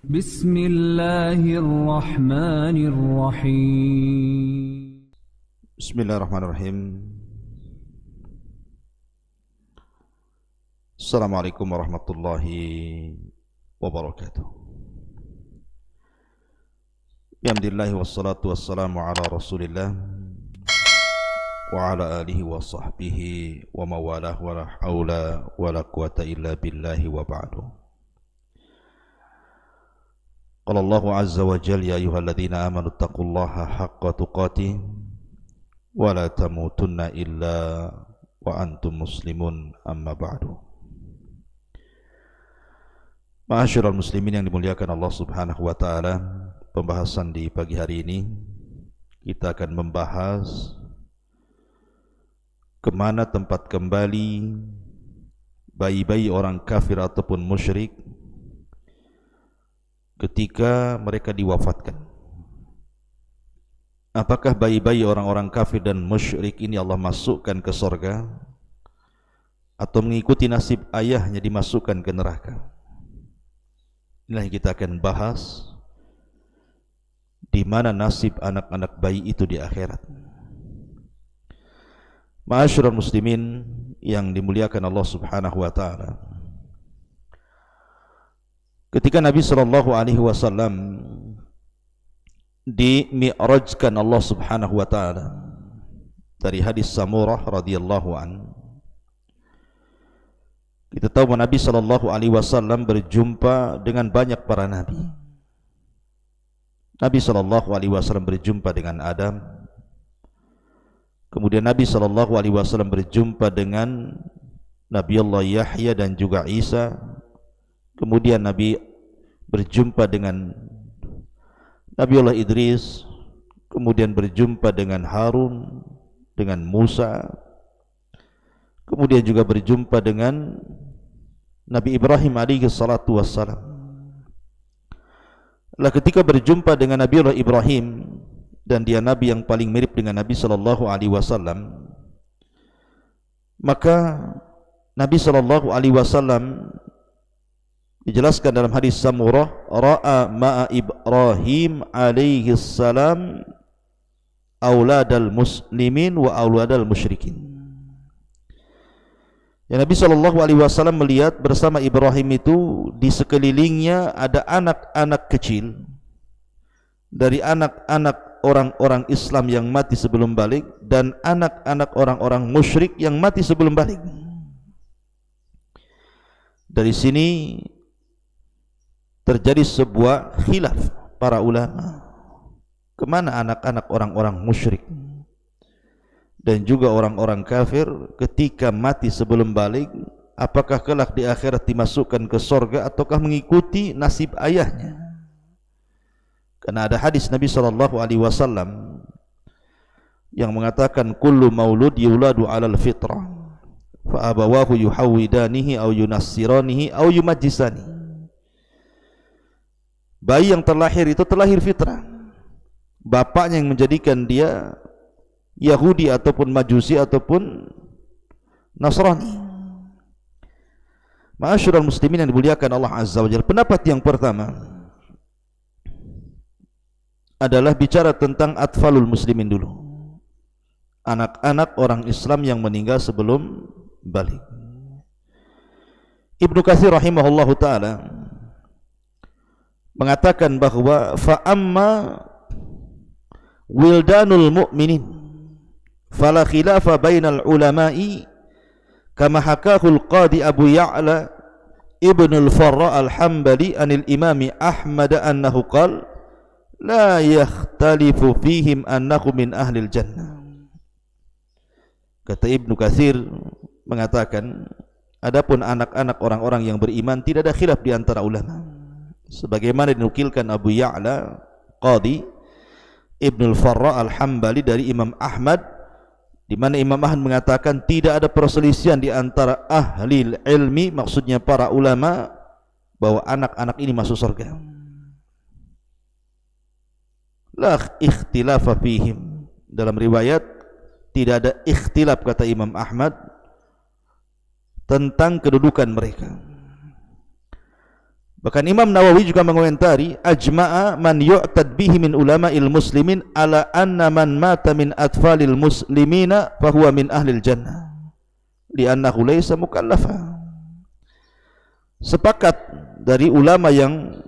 Bismillahirrahmanirrahim. Bismillahirrahmanirrahim. Assalamualaikum warahmatullahi wabarakatuh. Alhamdulillah wassalatu wassalamu ala Rasulillah wa ala alihi wa sahbihi wa mawalah wa la haula wa la quwata illa billahi wa ba'du. Qala Allahu azza wa jalla ya ayyuhalladzina amanu taqullaha haqqa tuqatih wa la tamutunna illa wa antum muslimun amma ba'du. Ma'asyiral muslimin yang dimuliakan Allah Subhanahu wa taala, pembahasan di pagi hari ini kita akan membahas kemana tempat kembali bayi-bayi orang kafir ataupun musyrik ketika mereka diwafatkan. Apakah bayi-bayi orang-orang kafir dan musyrik ini Allah masukkan ke surga atau mengikuti nasib ayahnya dimasukkan ke neraka? Inilah yang kita akan bahas, di mana nasib anak-anak bayi itu di akhirat. Ma'asyiral muslimin yang dimuliakan Allah Subhanahu wa taala, ketika Nabi sallallahu alaihi wasallam dimi'rajkan Allah Subhanahu wa taala, dari hadis Samurah radhiyallahu an, kita tahu bahwa Nabi sallallahu alaihi wasallam berjumpa dengan banyak para nabi. Nabi sallallahu alaihi wasallam berjumpa dengan Adam. Kemudian Nabi sallallahu alaihi wasallam berjumpa dengan Nabi Allah Yahya dan juga Isa. Kemudian Nabi berjumpa dengan Nabi Allah Idris. Kemudian berjumpa dengan Harun, dengan Musa. Kemudian juga berjumpa dengan Nabi Ibrahim alaihi salatu wassalam. Lah ketika berjumpa dengan Nabi Allah Ibrahim, dan dia nabi yang paling mirip dengan Nabi sallallahu alaihi wasallam, maka Nabi sallallahu alaihi wasallam dijelaskan dalam hadis Samurah, ra'a ma'a Ibrahim alaihi salam auladal muslimin wa auladal musyrikin. Ya, Nabi sallallahu alaihi wasallam melihat bersama Ibrahim itu di sekelilingnya ada anak-anak kecil dari anak-anak orang-orang Islam yang mati sebelum balik dan anak-anak orang-orang musyrik yang mati sebelum balik. Dari sini terjadi sebuah khilaf para ulama, kemana anak-anak orang-orang musyrik dan juga orang-orang kafir ketika mati sebelum balik, apakah kelak di akhirat dimasukkan ke surga ataukah mengikuti nasib ayahnya? Karena ada hadis Nabi sallallahu alaihi wasallam yang mengatakan kullu maulud yuladu 'alal fitrah fa abawahu yuhawidanihi aw yunassiranihi aw yumajjisani. Bayi yang terlahir itu terlahir fitrah. Bapaknya yang menjadikan dia Yahudi ataupun Majusi ataupun Nasrani. Ma'asyiral muslimin yang dimuliakan Allah Azza wa Jalla, pendapat yang pertama adalah bicara tentang atfalul muslimin dulu, anak-anak orang Islam yang meninggal sebelum balik. Ibnu Katsir rahimahullahu taala mengatakan bahwa fa amma wildanul mu'minin fala khilafa bainal ulama'i kama hakahul qadi Abu Ya'la ibn al-Farra al-Hambali anil imami Ahmad annahu qala la yakhtalifu fihim annahu min ahlil jannah. Kata Ibnu Katsir mengatakan, adapun anak-anak orang-orang yang beriman tidak ada khilaf di antara ulama, sebagaimana dinukilkan Abu Ya'la qadi Ibn al-Farra al-Hambali dari Imam Ahmad, di mana Imam Ahmad mengatakan tidak ada perselisihan di antara ahli ilmi, maksudnya para ulama, bahwa anak-anak ini masuk surga. La ikhtilafa fihim, dalam riwayat tidak ada ikhtilaf kata Imam Ahmad tentang kedudukan mereka. Bahkan Imam Nawawi juga mengomentari, ajma'a man yu'tad bihi min ulama'il muslimin ala anna man mata min atfalil muslimina fahuwa min ahlil jannah li'annahu laysa mukallafa. Sepakat dari ulama yang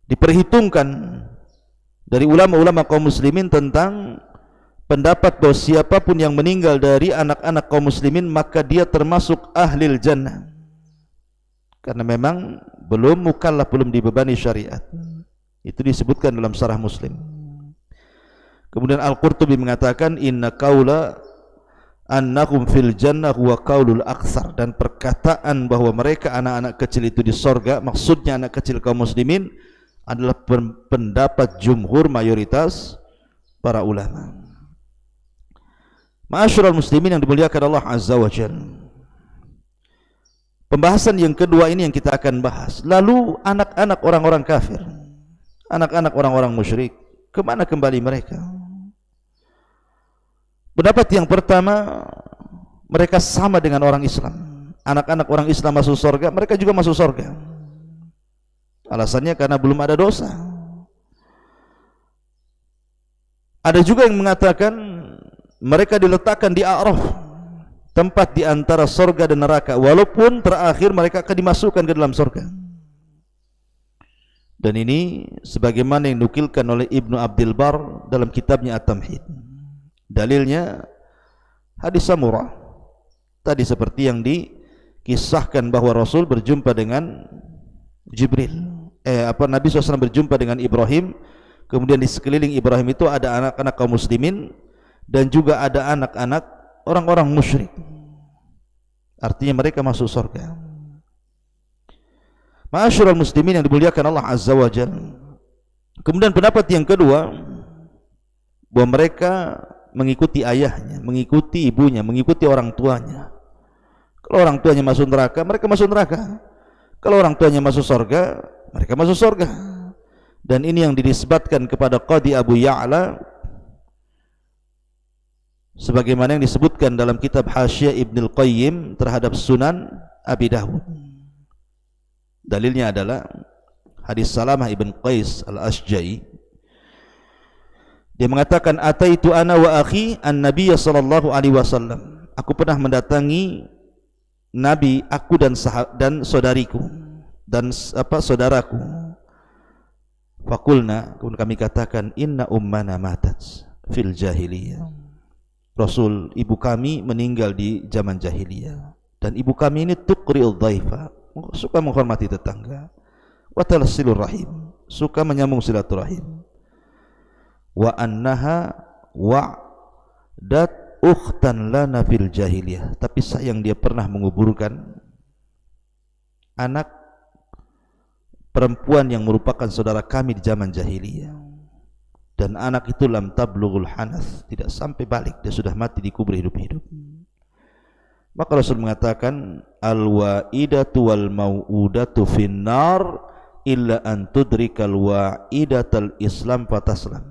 diperhitungkan dari ulama-ulama kaum muslimin tentang pendapat bahwa siapapun yang meninggal dari anak-anak kaum muslimin maka dia termasuk ahlil jannah, karena memang belum mukallaf, belum dibebani syariat. Itu disebutkan dalam Syarah Muslim. Kemudian Al-Qurtubi mengatakan, inna qaula annahum fil jannah huwa qaulul aktsar, dan perkataan bahwa mereka anak-anak kecil itu di sorga, maksudnya anak kecil kaum muslimin, adalah pendapat jumhur mayoritas para ulama. Ma'asyiral muslimin yang dimuliakan Allah Azza wa Jalla, pembahasan yang kedua ini yang kita akan bahas. Lalu anak-anak orang-orang kafir, anak-anak orang-orang musyrik, kemana kembali mereka? Pendapat yang pertama, mereka sama dengan orang Islam. Anak-anak orang Islam masuk surga, mereka juga masuk surga. Alasannya karena belum ada dosa. Ada juga yang mengatakan mereka diletakkan di A'raf, tempat di antara surga dan neraka, walaupun terakhir mereka akan dimasukkan ke dalam surga. Dan ini sebagaimana yang dinukilkan oleh Ibnu Abdul Bar dalam kitabnya At-Tamhid. Dalilnya hadis Samurah tadi, seperti yang dikisahkan bahwa Rasul berjumpa dengan Jibril, Nabi SAW berjumpa dengan Ibrahim, kemudian di sekeliling Ibrahim itu ada anak-anak kaum muslimin dan juga ada anak-anak orang-orang musyrik. Artinya mereka masuk surga. Ma'asyiral muslimin yang dimuliakan Allah Azza wa Jalla. Kemudian pendapat yang kedua, bahwa mereka mengikuti ayahnya, mengikuti ibunya, mengikuti orang tuanya. Kalau orang tuanya masuk neraka, mereka masuk neraka. Kalau orang tuanya masuk surga, mereka masuk surga. Dan ini yang dinisbatkan kepada Qadi Abu Ya'la, sebagaimana yang disebutkan dalam kitab Hasyiah Ibnul Qayyim terhadap Sunan Abi Dawud. Dalilnya adalah hadis Salamah ibn Qais al-Ashja'i. Dia mengatakan, ataitu ana wa akhi an-nabiy sallallahu alaihi wasallam. Aku pernah mendatangi Nabi, aku dan saudariku dan saudaraku. Fakulna, kemudian kami katakan, inna ummana matat fil jahiliyah. Rasul, ibu kami meninggal di zaman jahiliyah, dan ibu kami ini tuqri'ul dhaifa, suka menghormati tetangga, wa talasilur rahim, suka menyambung silaturahim, wa annaha wa'dat ukhtan lana fil jahiliyah. Tapi sayang dia pernah menguburkan anak perempuan yang merupakan saudara kami di zaman jahiliyah, dan anak itu lam tablughul hanas, tidak sampai balik, dia sudah mati dikubur hidup-hidup. Maka Rasul mengatakan, al-wa'idatu wal mau'udatu finnar illa an tudrikal wa'idatal islam fataslam.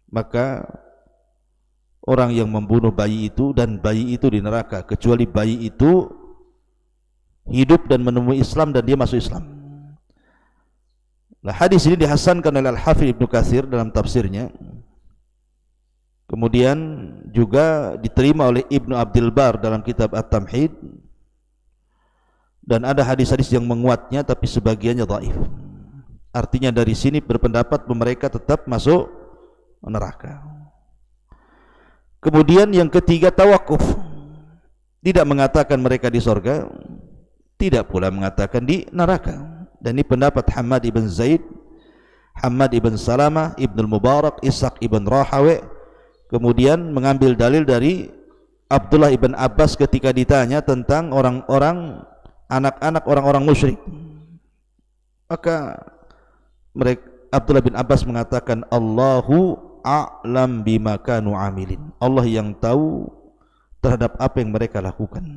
Maka orang yang membunuh bayi itu, dan bayi itu di neraka, kecuali bayi itu hidup dan menemui Islam dan dia masuk Islam. Nah, hadis ini dihasankan oleh Al-Hafidz Ibnu Katsir dalam tafsirnya. Kemudian juga diterima oleh Ibnu Abdul Bar dalam kitab At-Tamhid. Dan ada hadis-hadis yang menguatnya, tapi sebagiannya dhaif. Artinya dari sini berpendapat mereka tetap masuk neraka. Kemudian yang ketiga, tawakuf. Tidak mengatakan mereka di surga, tidak pula mengatakan di neraka. Dan ini pendapat Hamad ibn Zaid, Hamad ibn Salamah, Ibnul Mubarak, Ishaq ibn Rahawi. Kemudian mengambil dalil dari Abdullah ibn Abbas ketika ditanya tentang orang-orang, anak-anak orang-orang musyrik. Maka mereka, Abdullah bin Abbas mengatakan, Allahu a'lam bima kanu amilin. Allah yang tahu terhadap apa yang mereka lakukan.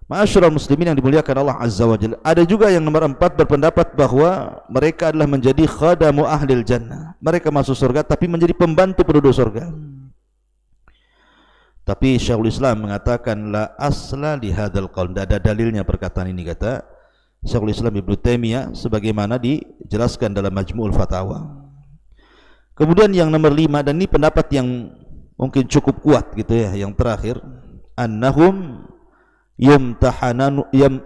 Ma'asyiral muslimin yang dimuliakan Allah Azza wa Jalla. Ada juga yang nomor 4 berpendapat bahwa mereka adalah menjadi khadamu ahlil jannah. Mereka masuk surga tapi menjadi pembantu penduduk surga. Tapi Syekhul Islam mengatakan, la asla li hadzal qaul, tidak ada dalilnya perkataan ini, kata Syekhul Islam Ibnu Taimiyah sebagaimana dijelaskan dalam Majmu'ul Fatawa. Kemudian yang nomor 5, dan ini pendapat yang mungkin cukup kuat gitu ya, yang terakhir, annahum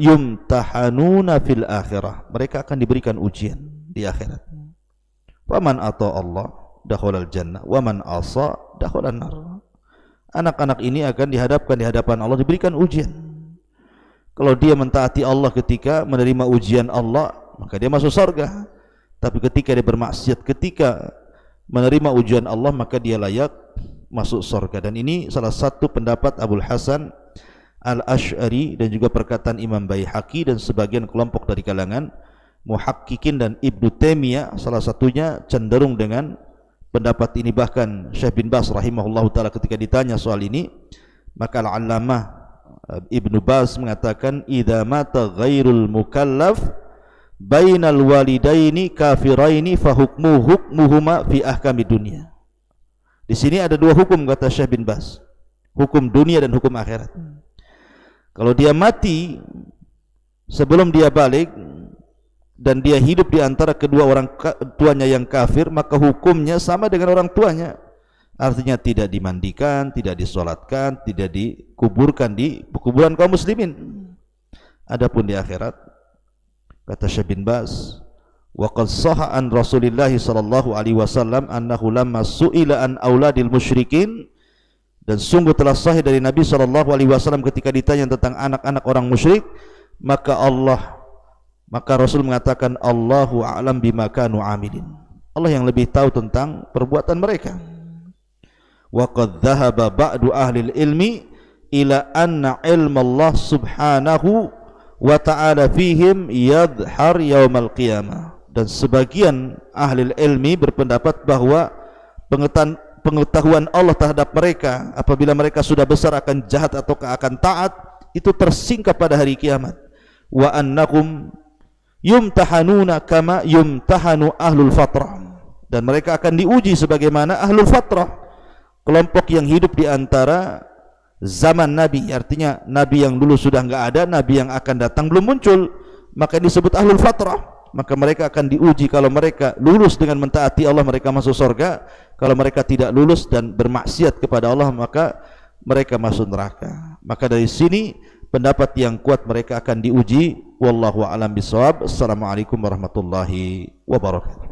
yumtahanuna fil akhirah, mereka akan diberikan ujian di akhirat. Waman ata Allah dakhalal jannah waman asa dakhalan nar. Anak-anak ini akan dihadapkan di hadapan Allah, diberikan ujian. Kalau dia mentaati Allah ketika menerima ujian Allah, maka dia masuk surga. Tapi ketika dia bermaksiat, ketika menerima ujian Allah, maka dia layak masuk surga. Dan ini salah satu pendapat Abul Hasan Al-Asy'ari dan juga perkataan Imam Baihaqi dan sebagian kelompok dari kalangan muhaqqiqin dan Ibnu Taimiyah salah satunya cenderung dengan pendapat ini. Bahkan Syekh bin Baz rahimahullahu taala ketika ditanya soal ini, maka Al-Allamah Ibnu Baz mengatakan, idza mata ghairul mukallaf bainal walidaini kafiraini fa hukmuhuma fi ahkamid dunya. Di sini ada dua hukum kata Syekh bin Baz, hukum dunia dan hukum akhirat. Kalau dia mati sebelum dia balik dan dia hidup di antara kedua orang tuanya yang kafir, maka hukumnya sama dengan orang tuanya. Artinya tidak dimandikan, tidak disolatkan, tidak dikuburkan di kuburan kaum muslimin. Adapun di akhirat, kata Syekh bin Baz, wa qad sahha an Rasulillah sallallahu alaihi wasallam annahu lamma su'ila an auladil musyrikin, dan sungguh telah sahih dari Nabi sallallahu alaihi wasallam ketika ditanya tentang anak-anak orang musyrik, maka Rasul mengatakan, Allahu a'lam bima kanu amilin. Allah yang lebih tahu tentang perbuatan mereka. Wa qad dhahaba ba'du ahli ilmi ila anna ilma Allah subhanahu wa ta'ala fihim yadhhar yaumal qiyamah. Dan sebagian ahli ilmi berpendapat bahwa pengetahuan Allah terhadap mereka apabila mereka sudah besar akan jahat atau akan taat itu tersingkap pada hari kiamat. Wa annahum yumtahanuna kama yumtahanu ahlul fatrah, dan mereka akan diuji sebagaimana ahlul fatrah, kelompok yang hidup di antara zaman Nabi, artinya Nabi yang dulu sudah enggak ada, Nabi yang akan datang belum muncul, maka disebut ahlul fatrah. Maka mereka akan diuji. Kalau mereka lulus dengan mentaati Allah, mereka masuk surga. Kalau mereka tidak lulus dan bermaksiat kepada Allah, maka mereka masuk neraka. Maka dari sini pendapat yang kuat mereka akan diuji. Wallahu a'lam bishawab. Assalamualaikum warahmatullahi wabarakatuh.